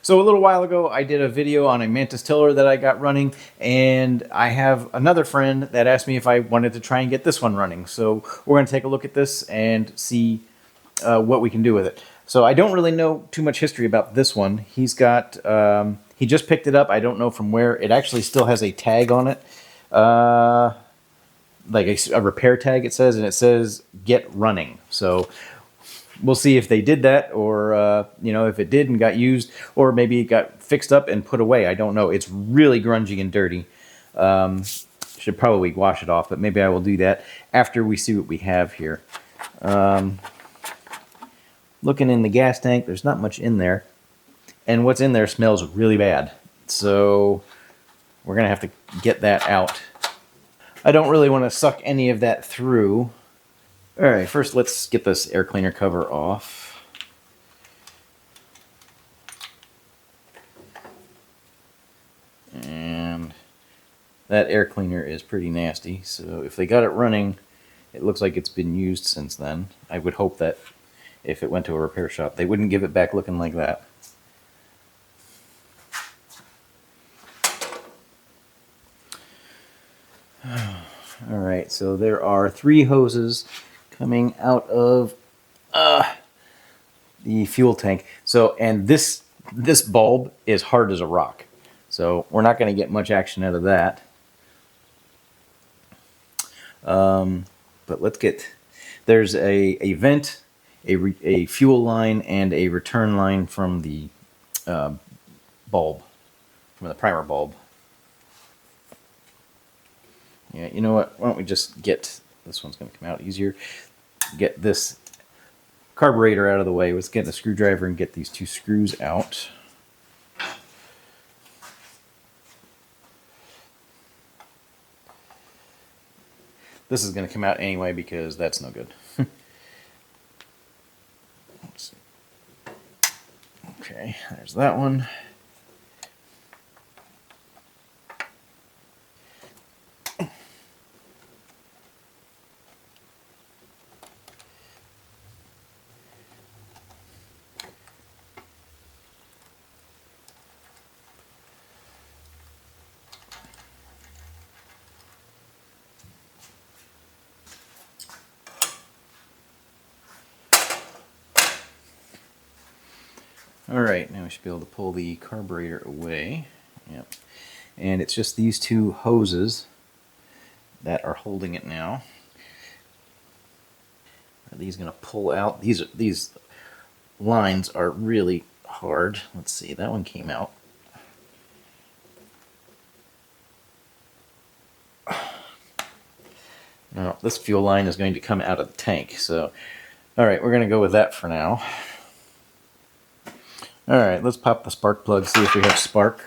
So a little while ago, I did a video on a Mantis tiller that I got running, and I have another friend that asked me if I wanted to try and get this one running. So we're going to take a look at this and see what we can do with it. So I don't really know too much history about this one. He's got, he just picked it up. I don't know from where. It actually still has a tag on it, like a repair tag it says, and it says get running. So we'll see if they did that, or you know, if it did and got used, or maybe it got fixed up and put away. I don't know. It's really grungy and dirty. Should probably wash it off, but maybe I will do that after we see what we have here. Looking in the gas tank, there's not much in there, and what's in there smells really bad. So we're gonna have to get that out. I don't really want to suck any of that through. All right, first let's get this air cleaner cover off. And that air cleaner is pretty nasty, so if they got it running, it looks like it's been used since then. I would hope that if it went to a repair shop, they wouldn't give it back looking like that. All right, so there are 3 hoses coming out of the fuel tank. So, and this bulb is hard as a rock, so we're not going to get much action out of that. But let's get, there's a vent, a fuel line, and a return line from the bulb, from the primer bulb. Yeah, you know what? Why don't we just get, this one's going to come out easier. Get this carburetor out of the way. Let's get a screwdriver and get these 2 screws out. This is going to come out anyway because that's no good. Let's see. Okay, there's that one. Alright, now we should be able to pull the carburetor away. Yep. And it's just these 2 hoses that are holding it now. Are these going to pull out? These lines are really hard. Let's see, that one came out. No, this fuel line is going to come out of the tank. So, alright, we're going to go with that for now. Alright, let's pop the spark plug, see if we have spark.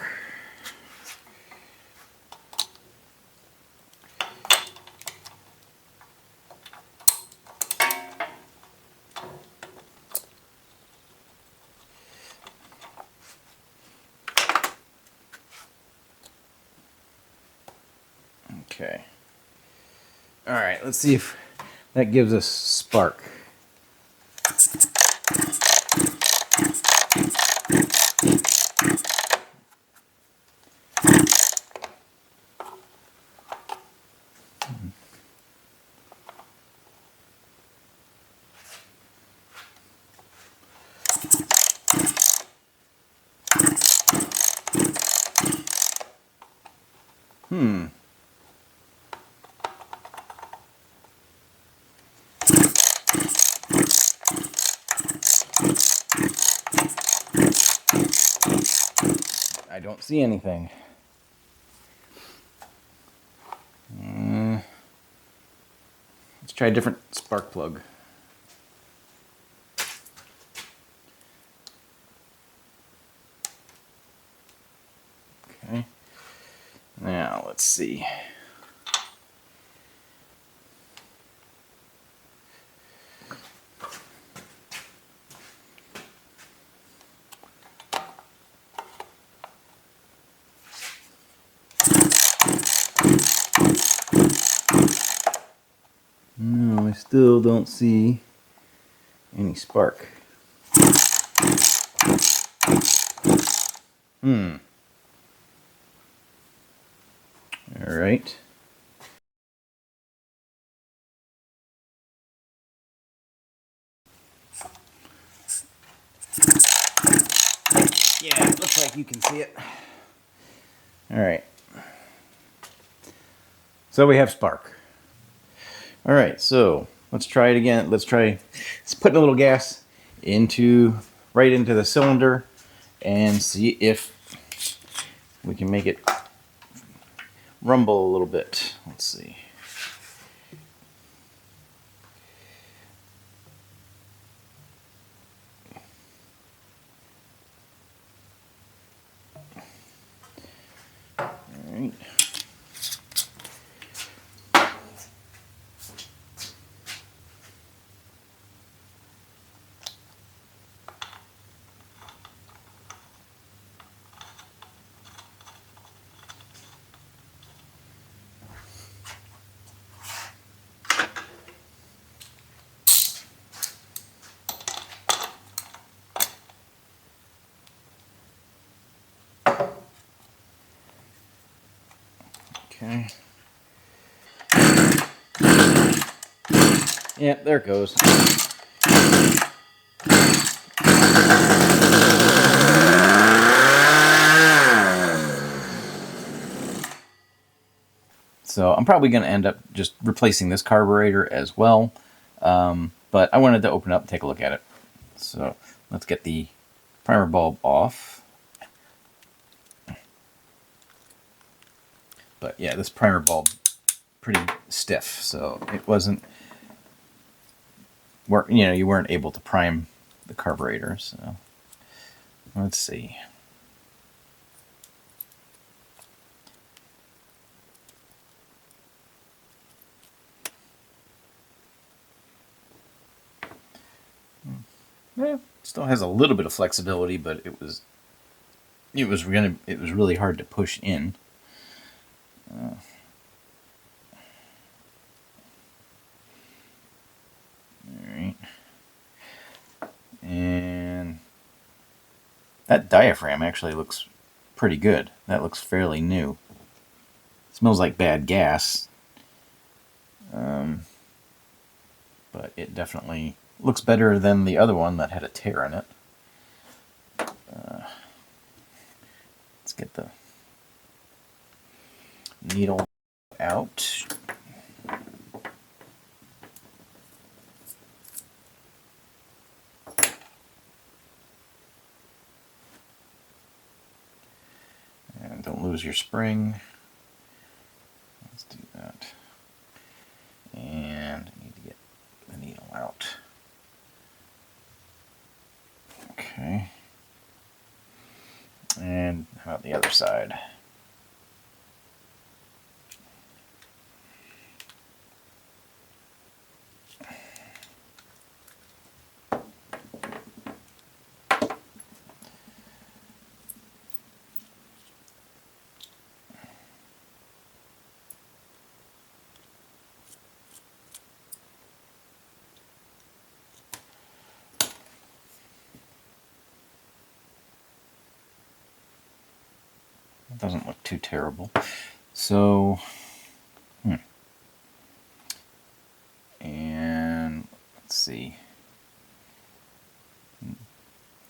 Okay. Alright, let's see if that gives us spark. I don't see anything. Let's try a different spark plug. Okay. Now let's see. No, I still don't see any spark. All right. Yeah, it looks like you can see it. All right. So we have spark. All right, so let's try it again. Let's putting a little gas right into the cylinder and see if we can make it rumble a little bit. Let's see. All right. Okay. Yeah, there it goes. So I'm probably going to end up just replacing this carburetor as well. But I wanted to open up and take a look at it. So let's get the primer bulb off. But yeah, this primer bulb pretty stiff, so it wasn't you weren't able to prime the carburetor. So let's see. Yeah, still has a little bit of flexibility, but it was really hard to push in. All right, and that diaphragm actually looks pretty good. That looks fairly new. It smells like bad gas, but it definitely looks better than the other one that had a tear in it. Let's get the needle out. And don't lose your spring. Let's do that. And I need to get the needle out. Okay. And how about the other side? It doesn't look too terrible. So, and let's see.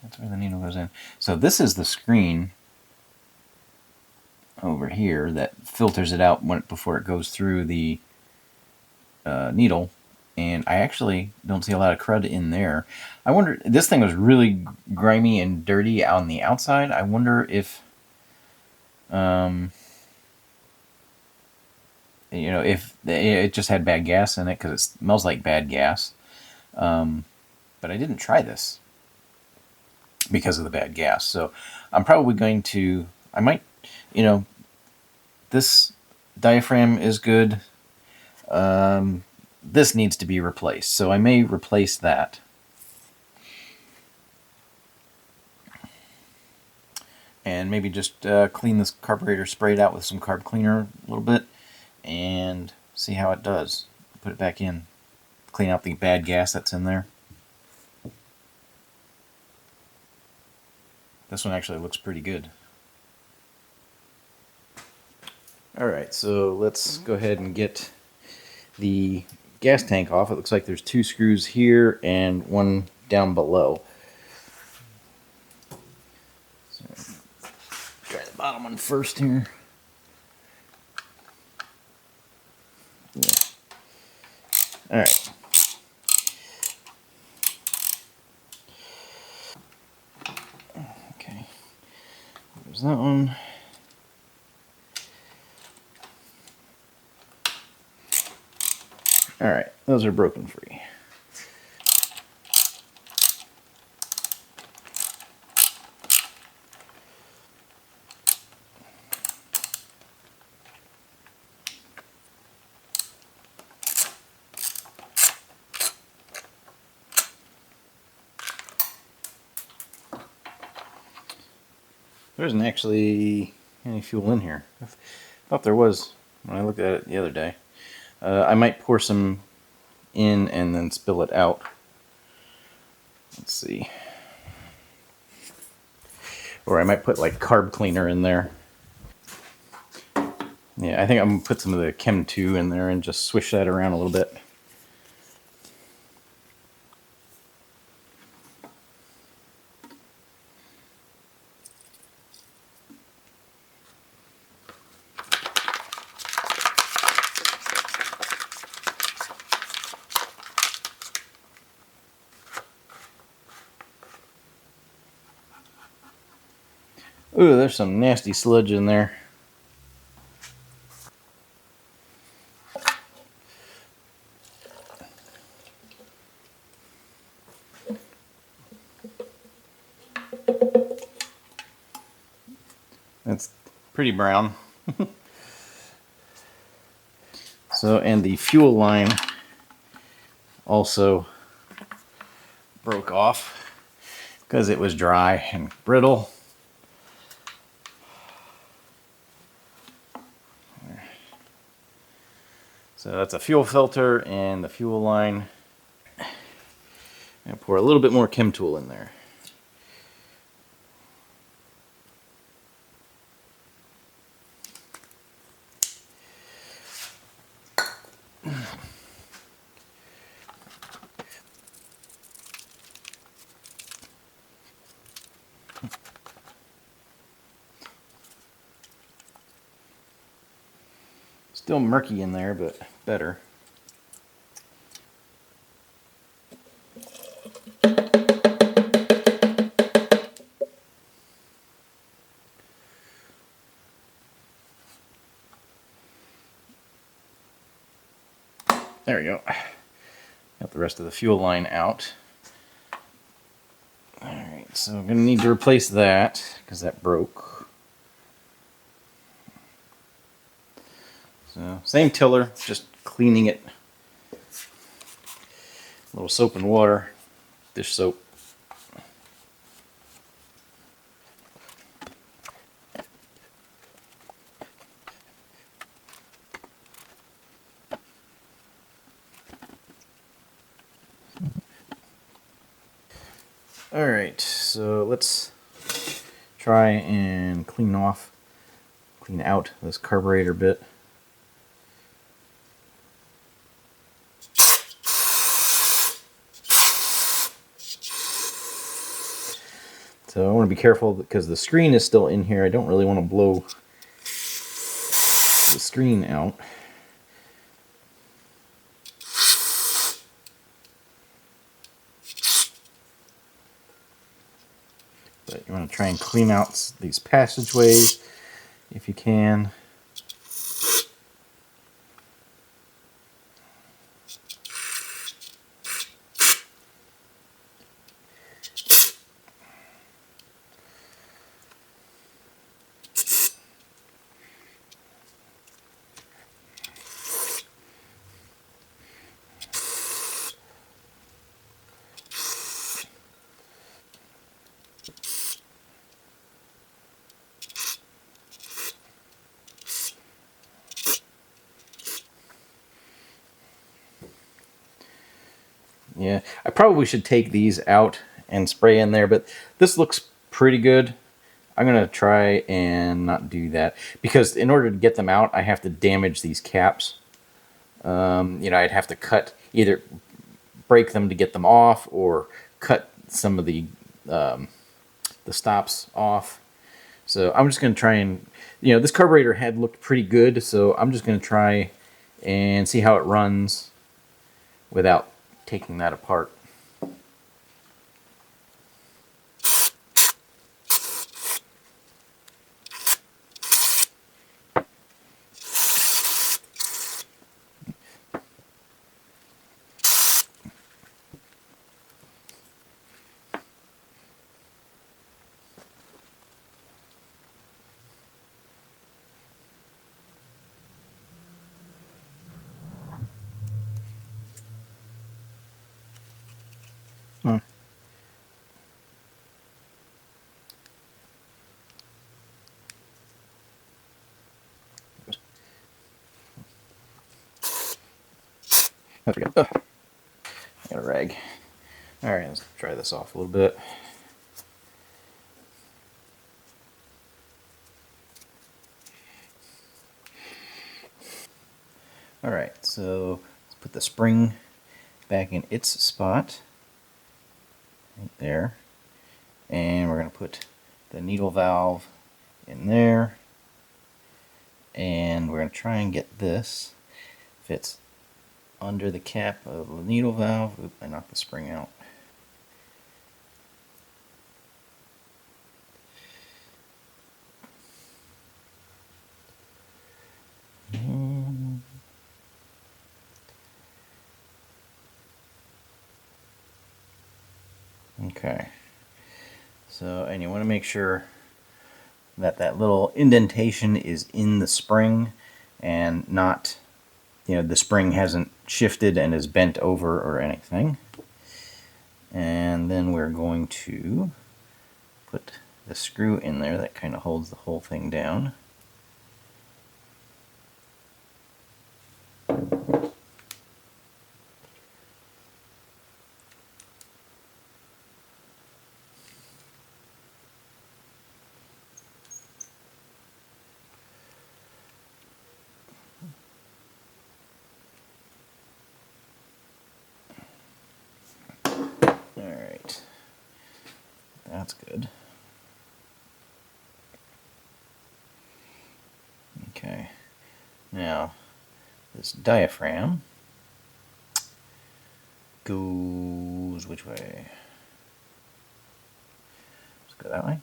That's where the needle goes in. So this is the screen over here that filters it out before it goes through the needle. And I actually don't see a lot of crud in there. I wonder, this thing was really grimy and dirty on the outside. I wonder if, if it just had bad gas in it, because it smells like bad gas. But I didn't try this because of the bad gas. So I'm probably going to, I might, this diaphragm is good. This needs to be replaced, so I may replace that. And maybe just clean this carburetor, spray it out with some carb cleaner a little bit, and see how it does. Put it back in, clean out the bad gas that's in there. This one actually looks pretty good. Alright, so let's go ahead and get the gas tank off. It looks like there's 2 screws here and one down below. So, try the bottom one first here. Yeah. Alright. Okay. There's that one. Alright, those are broken free. There isn't actually any fuel in here. I thought there was when I looked at it the other day. I might pour some in and then spill it out. Let's see. Or I might put like carb cleaner in there. Yeah, I think I'm going to put some of the Chem 2 in there and just swish that around a little bit. Ooh, there's some nasty sludge in there. That's pretty brown. So, and the fuel line also broke off because it was dry and brittle. So that's a fuel filter and the fuel line. And pour a little bit more Chem Tool in there. Still murky in there, but better. There we go. Got the rest of the fuel line out. Alright, so I'm going to need to replace that because that broke. So, same tiller, just cleaning it. A little soap and water, dish soap. Alright, so let's try and clean out this carburetor bit. So I want to be careful because the screen is still in here. I don't really want to blow the screen out. But you want to try and clean out these passageways if you can. Yeah, I probably should take these out and spray in there, but this looks pretty good. I'm going to try and not do that, because in order to get them out, I have to damage these caps. I'd have to either break them to get them off, or cut some of the stops off. So I'm just going to try and, this carburetor had looked pretty good, so I'm just going to try and see how it runs without taking that apart. Hmm. I forgot. I got a rag. All right, let's try this off a little bit. All right, so let's put the spring back in its spot, right there, and we're going to put the needle valve in there, and we're going to try and get this fits under the cap of the needle valve. Oop, I knocked the spring out. Okay, so, and you want to make sure that that little indentation is in the spring and not, the spring hasn't shifted and is bent over or anything. And then we're going to put the screw in there that kind of holds the whole thing down. Alright, that's good. Okay, now this diaphragm goes which way? Let's go that way.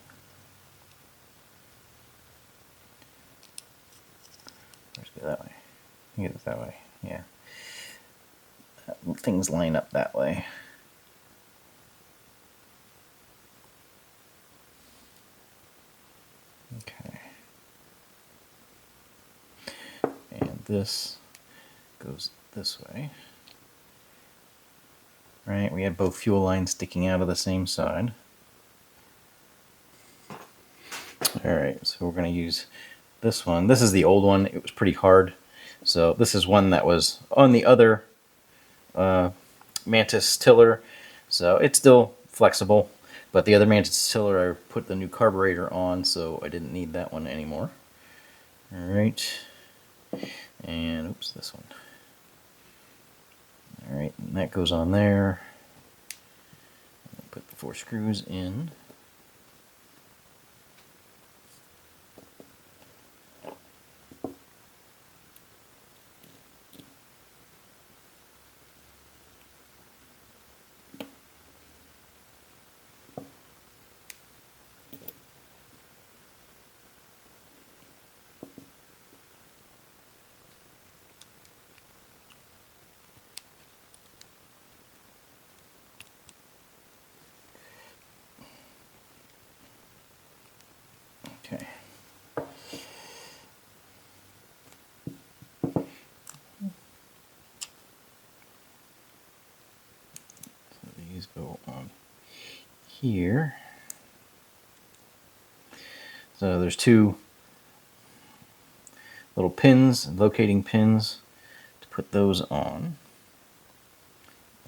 Let's go that way. Get it that way. Yeah. Things line up that way. Okay. And this goes this way. Right, we had both fuel lines sticking out of the same side. Alright, so we're going to use this one. This is the old one. It was pretty hard. So this is one that was on the other Mantis tiller. So it's still flexible. But the other Mantis tiller, I put the new carburetor on, so I didn't need that one anymore. Alright. And oops, this one. Alright, and that goes on there. Put the 4 screws in. Okay. So these go on here. So there's 2 little pins, locating pins, to put those on.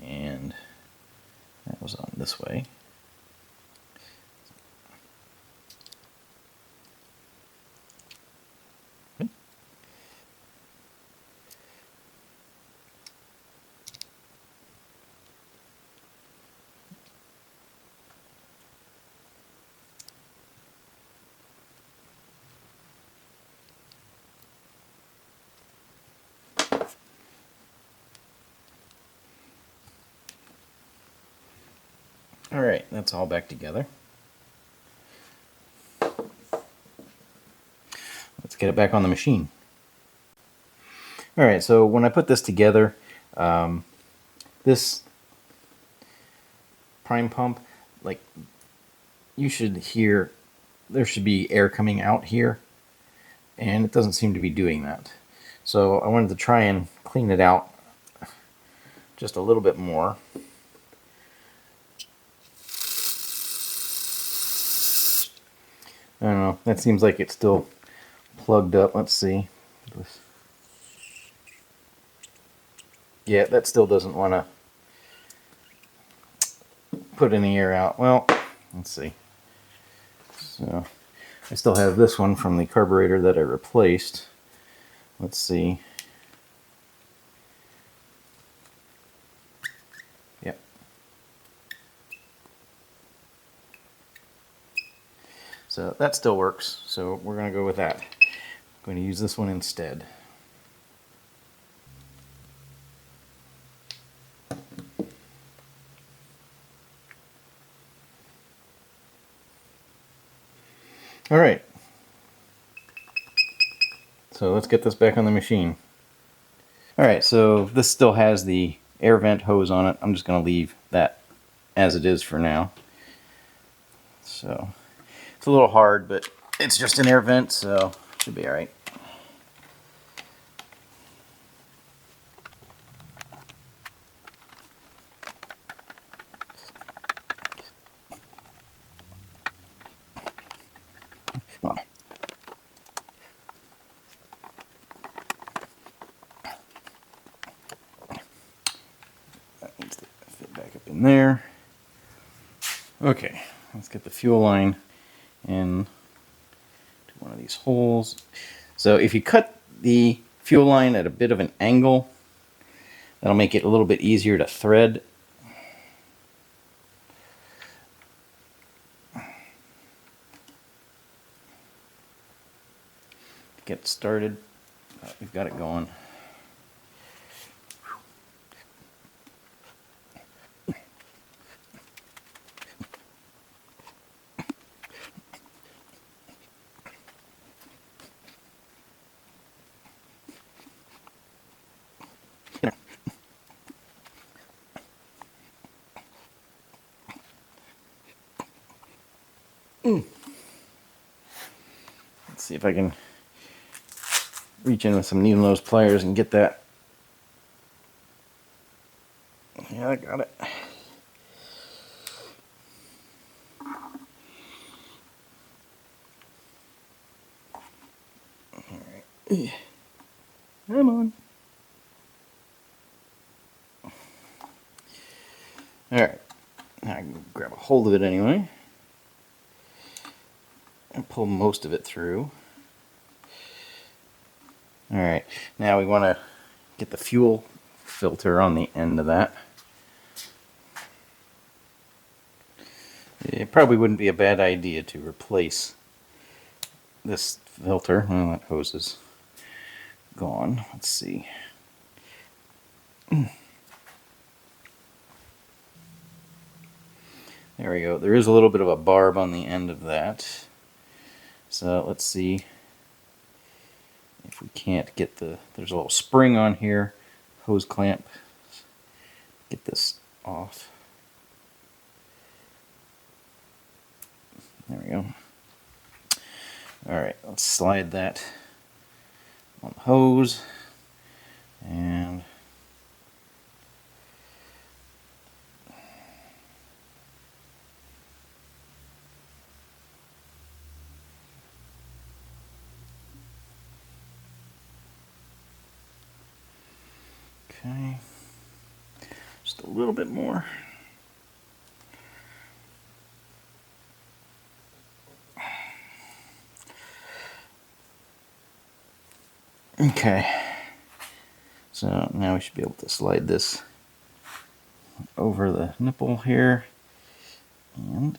And that was on this way. All right, that's all back together. Let's get it back on the machine. All right, so when I put this together, this prime pump, like, you should hear, there should be air coming out here, and it doesn't seem to be doing that. So I wanted to try and clean it out just a little bit more. I don't know, that seems like it's still plugged up. Let's see. Yeah, that still doesn't want to put any air out. Well, let's see. So I still have this one from the carburetor that I replaced. Let's see. Yep. So that still works. So we're going to go with that. I'm going to use this one instead. All right. So let's get this back on the machine. All right, so this still has the air vent hose on it. I'm just going to leave that as it is for now. So it's a little hard, but it's just an air vent, so it should be all right. Come on. That needs to fit back up in there. Okay, let's get the fuel line in to one of these holes. So if you cut the fuel line at a bit of an angle, that'll make it a little bit easier to thread. Get started. We've got it going. Let's see if I can reach in with some needle nose pliers and get that. Yeah, I got it. Alright. Come on. Alright. Now I can grab a hold of it anyway. And pull most of it through. Alright. Now we want to get the fuel filter on the end of that. It probably wouldn't be a bad idea to replace this filter. Well, that hose is gone. Let's see. There we go. There is a little bit of a barb on the end of that. So let's see if we can't get there's a little spring on here, hose clamp. Get this off. There we go. Alright, let's slide that on the hose. And okay, just a little bit more. Okay, so now we should be able to slide this over the nipple here, and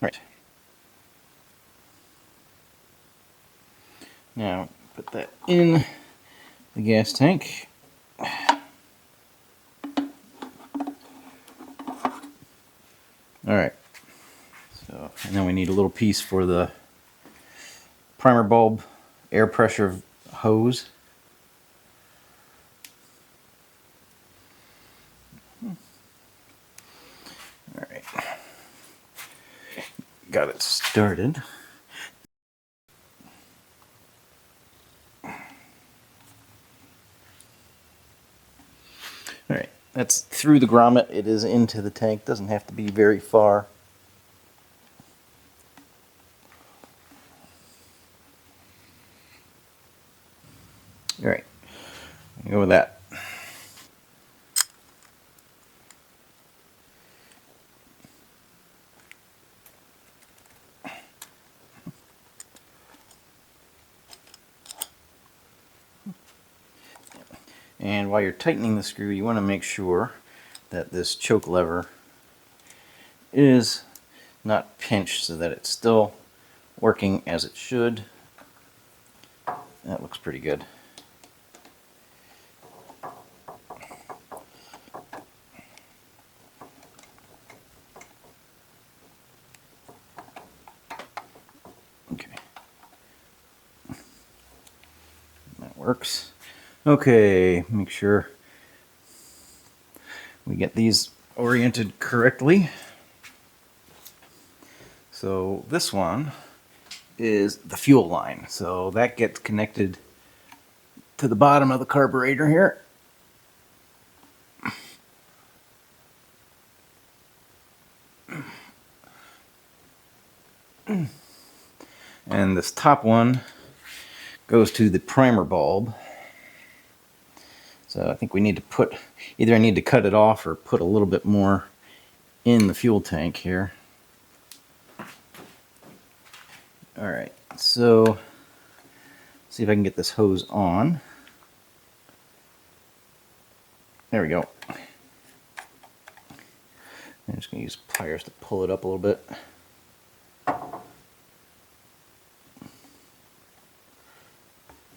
Right. Now, put that in the gas tank. Alright. So, and then we need a little piece for the primer bulb air pressure hose. Alright. Got it started. Alright, that's through the grommet. It is into the tank. Doesn't have to be very far. Alright, go with that. And while you're tightening the screw, you want to make sure that this choke lever is not pinched so that it's still working as it should. That looks pretty good. Okay. That works. Okay, make sure we get these oriented correctly. So this one is the fuel line. So that gets connected to the bottom of the carburetor here. And this top one goes to the primer bulb. So I think we need to put, either I need to cut it off or put a little bit more in the fuel tank here. Alright, so see if I can get this hose on. There we go. I'm just going to use pliers to pull it up a little bit.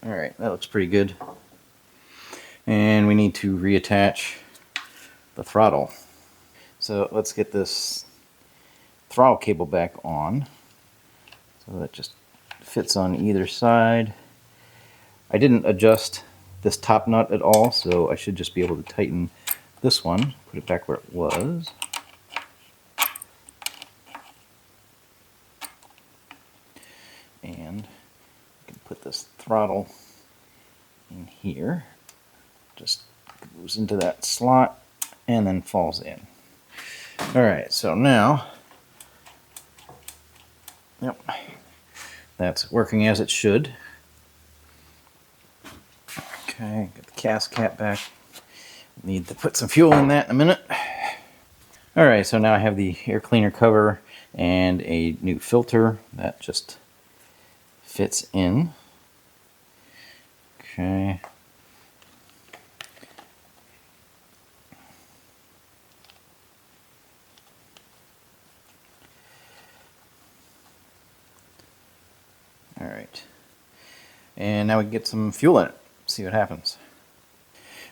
Alright, that looks pretty good. And we need to reattach the throttle. So let's get this throttle cable back on. So that just fits on either side. I didn't adjust this top nut at all, so I should just be able to tighten this one, put it back where it was. And I can put this throttle in here. Just goes into that slot and then falls in. Alright, so now, yep, that's working as it should. Okay, get the gas cap back. Need to put some fuel in that in a minute. Alright, so now I have the air cleaner cover and a new filter that just fits in. Okay. Alright. And now we can get some fuel in it. See what happens.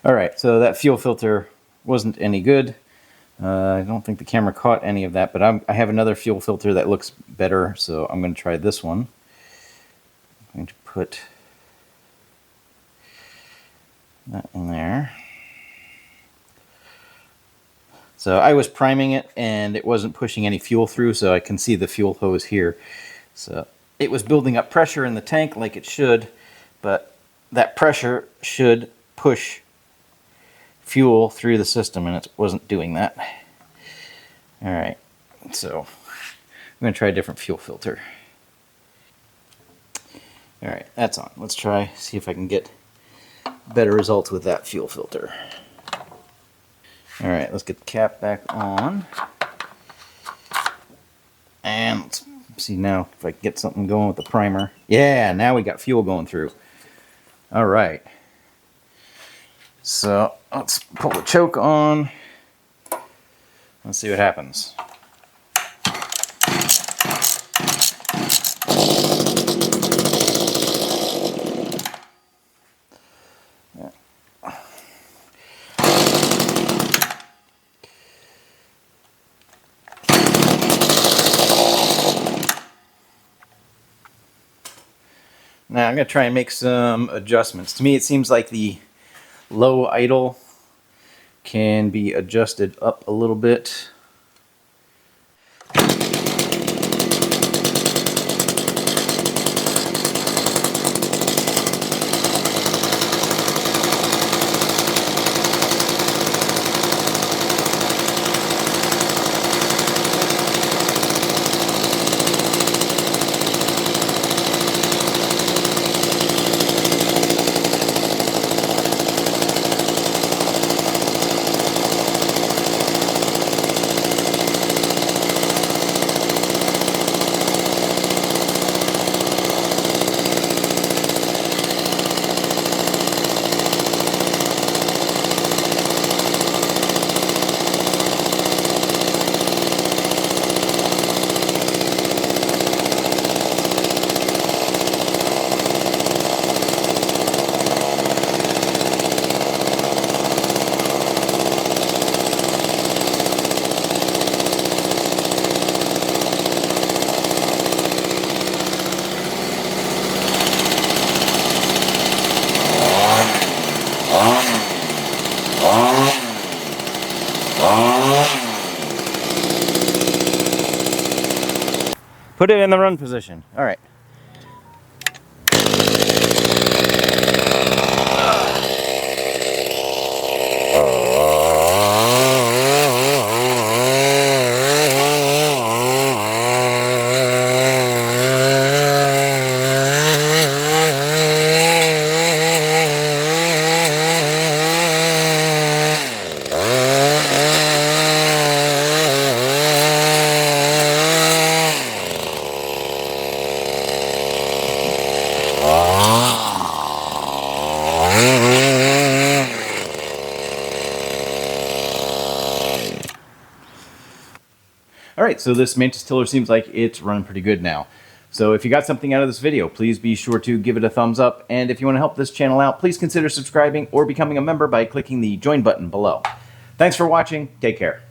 Alright, so that fuel filter wasn't any good. I don't think the camera caught any of that, but I have another fuel filter that looks better, so I'm going to try this one. I'm going to put that in there. So I was priming it and it wasn't pushing any fuel through, so I can see the fuel hose here. So it was building up pressure in the tank like it should, but that pressure should push fuel through the system, and it wasn't doing that. Alright, so I'm going to try a different fuel filter. Alright, that's on. Let's try, see if I can get better results with that fuel filter. Alright, let's get the cap back on. And let's see now if I can get something going with the primer. Yeah, now we got fuel going through. Alright. So let's pull the choke on. Let's see what happens. Now I'm going to try and make some adjustments. To me it seems like the low idle can be adjusted up a little bit. Put it in the run position. All right. Alright, so this Mantis tiller seems like it's running pretty good now. So if you got something out of this video, please be sure to give it a thumbs up. And if you want to help this channel out, please consider subscribing or becoming a member by clicking the join button below. Thanks for watching. Take care.